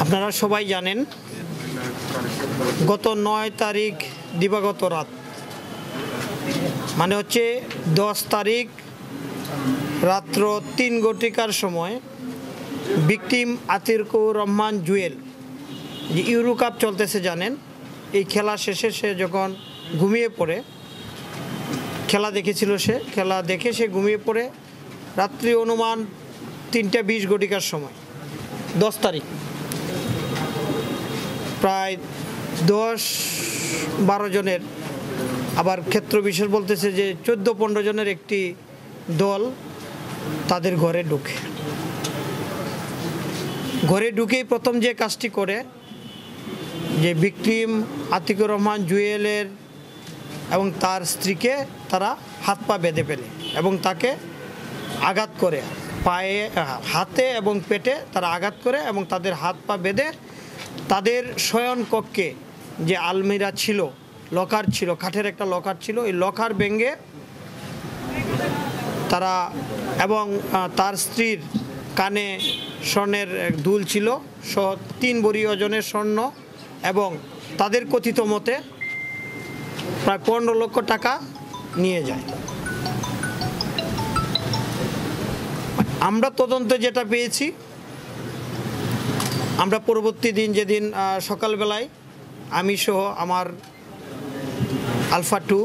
আপনারা সবাই জানেন গত ৯ তারিখ দিবাগত রাত মানে হচ্ছে ১০ তারিখ রাত্র ৩ ঘটিকার সময় ভিকটিম আতিকুর রহমান জুয়েল যে ইউরো কাপ চলতেছে জানেন, এই খেলা শেষে সে যখন ঘুমিয়ে পড়ে, খেলা দেখেছিল, খেলা দেখে সে ঘুমিয়ে পড়ে রাত্রি অনুমান ৩টা ২০ ঘটিকার সময় ১০ তারিখ প্রায় ১০-১২ জনের, আবার ক্ষেত্র বিশেষ বলতেছে যে ১৪-১৫ জনের একটি দল তাদের ঘরে ঢুকেই প্রথম যে কাজটি করে যে ভিকটিম আতিকুর রহমান জুয়েলের এবং তার স্ত্রীকে তারা হাত পা বেঁধে ফেলে এবং তাকে আঘাত করে, পায়ে, হাতে এবং পেটে তারা আঘাত করে এবং তাদের হাত পা বেঁধে তাদের শয়নকক্ষে যে আলমিরা ছিল, লকার ছিল, কাঠের একটা লকার ছিল, এই লকার ভেঙে তারা এবং তার স্ত্রীর কানে স্বর্ণের দুল ছিল সহ ৩ ভরি ওজনের স্বর্ণ এবং তাদের কথিত মতে প্রায় ১৫ লক্ষ টাকা নিয়ে যায়। আমরা তদন্তে যেটা পেয়েছি, আমরা পরবর্তী দিন যেদিন সকালবেলায় আমি সহ আমার আলফা 2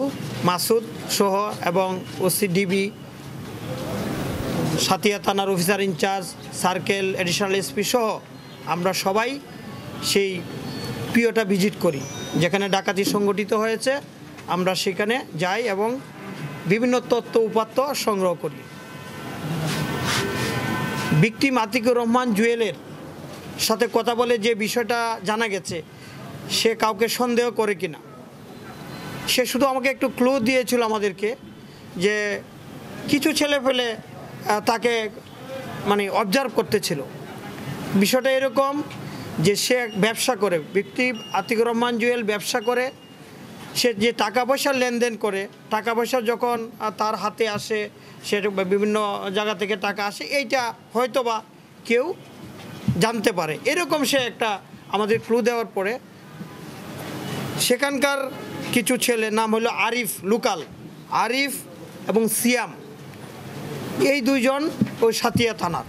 মাসুদ সহ এবং ওসিডিবি সাতিয়া থানার officer in charge, circle additional SP সহ আমরা সবাই সেই পিওটা ভিজিট করি যেখানে ডাকাতি সংগঠিত হয়েছে। আমরা সেখানে যাই এবং বিভিন্ন তথ্য উপাত্ত সংগ্রহ করি। ভিকটিম আতিকুর রহমান জুয়েলের সাথে কথা বলে যে বিষয়টা জানা গেছে, সে কাউকে সন্দেহ করে কিনা, সে শুধু আমাকে একটু ক্লু দিয়েছিল আমাদেরকে যে কিছু ছেলে ফেলে তাকে মানে অবজার্ভ করতেছিল। বিষয়টা এরকম যে সে ব্যবসা করে, ভিকটিম আতিকুর রহমান জুয়েল ব্যবসা করে, সে যে টাকা পয়সার লেনদেন করে, টাকা পয়সা যখন তার হাতে আসে, সে বিভিন্ন জায়গা থেকে টাকা আসে, এইটা হয়তোবা কেউ জানতে পারে, এরকম সে একটা আমাদের ক্লু দেওয়ার পরে সেখানকার কিছু ছেলে, নাম হলো আরিফ, লোকাল আরিফ এবং সিয়াম, এই দুইজন ওই সাতিয়া থানার,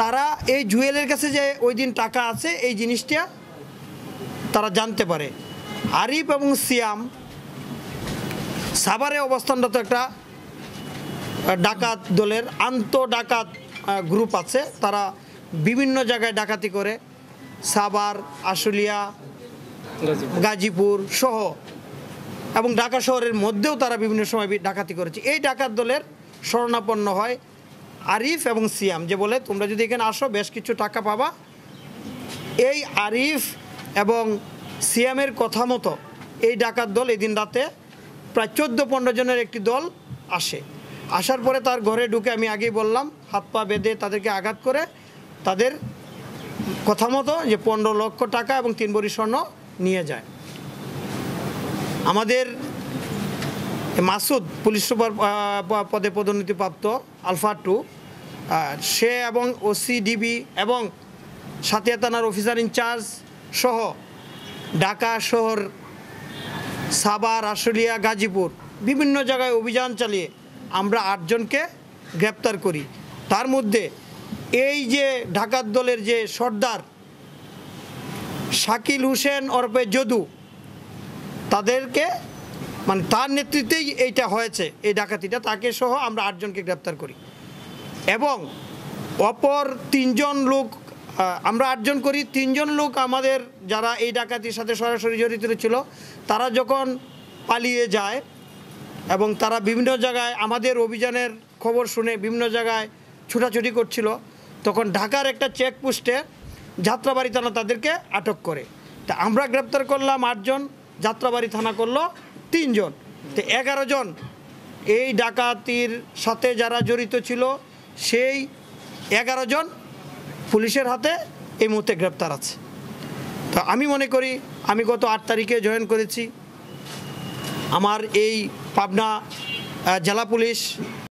তারা এই জুয়েলের কাছে যে ওই দিন টাকা আছে এই জিনিসটা তারা জানতে পারে। আরিফ এবং সিয়াম সাভারে অবস্থানরত একটা ডাকাত দলের ডাকাত গ্রুপ আছে, তারা বিভিন্ন জায়গায় ডাকাতি করে, সাভার, আশুলিয়া, গাজীপুর সহ এবং ঢাকা শহরের মধ্যেও তারা বিভিন্ন সময় ডাকাতি করেছে। এই ডাকাত দলের শরণাপন্ন হয় আরিফ এবং সিয়াম, যে বলে তোমরা যদি এখানে আসো বেশ কিছু টাকা পাবা। এই আরিফ এবং সিয়ামের কথা মতো এই ডাকাত দল এদিন রাতে প্রায় 14-15 জনের একটি দল আসার পরে তার ঘরে ঢুকে, আমি আগেই বললাম, হাত পা বেঁধে তাদেরকে আঘাত করে তাদের কথা মতো যে 15 লক্ষ টাকা এবং 3 ভরি স্বর্ণ নিয়ে যায়। আমাদের মাসুদ পুলিশ সুপার পদে পদোন্নতিপ্রাপ্ত আলফা 2, সে এবং ওসিডিবি এবং সাতিয়া থানার অফিসার ইনচার্জ সহ ঢাকা শহর, সাভার, আশুলিয়া, গাজীপুর বিভিন্ন জায়গায় অভিযান চালিয়ে আমরা 8 জনকে গ্রেপ্তার করি। তার মধ্যে এই যে ডাকাত দলের যে সর্দার শাকিল হোসেন ওরফে যদু, তাদেরকে মানে তার নেতৃত্বেই এইটা হয়েছে, এই ডাকাতিটা, তাকে সহ আমরা 8 জনকে গ্রেপ্তার করি এবং অপর 3 জন লোক, আমরা 8 জন করি। 3 জন লোক আমাদের যারা এই ডাকাতির সাথে সরাসরি জড়িত ছিল, তারা যখন পালিয়ে যায় এবং তারা বিভিন্ন জায়গায় আমাদের অভিযানের খবর শুনে বিভিন্ন জায়গায় ছুটাছুটি করছিল, তখন ঢাকার একটা চেকপোস্টে যাত্রাবাড়ি থানা তাদেরকে আটক করে। তা আমরা গ্রেপ্তার করলাম 8 জন, যাত্রাবাড়ি থানা করলো 3 জন, তো 11 জন এই ডাকাতির সাথে যারা জড়িত ছিল সেই 11 জন পুলিশের হাতে এই মুহূর্তে গ্রেপ্তার আছে। তো আমি মনে করি আমি গত 8 তারিখে জয়েন করেছি, আমার এই পাবনা জেলা পুলিশ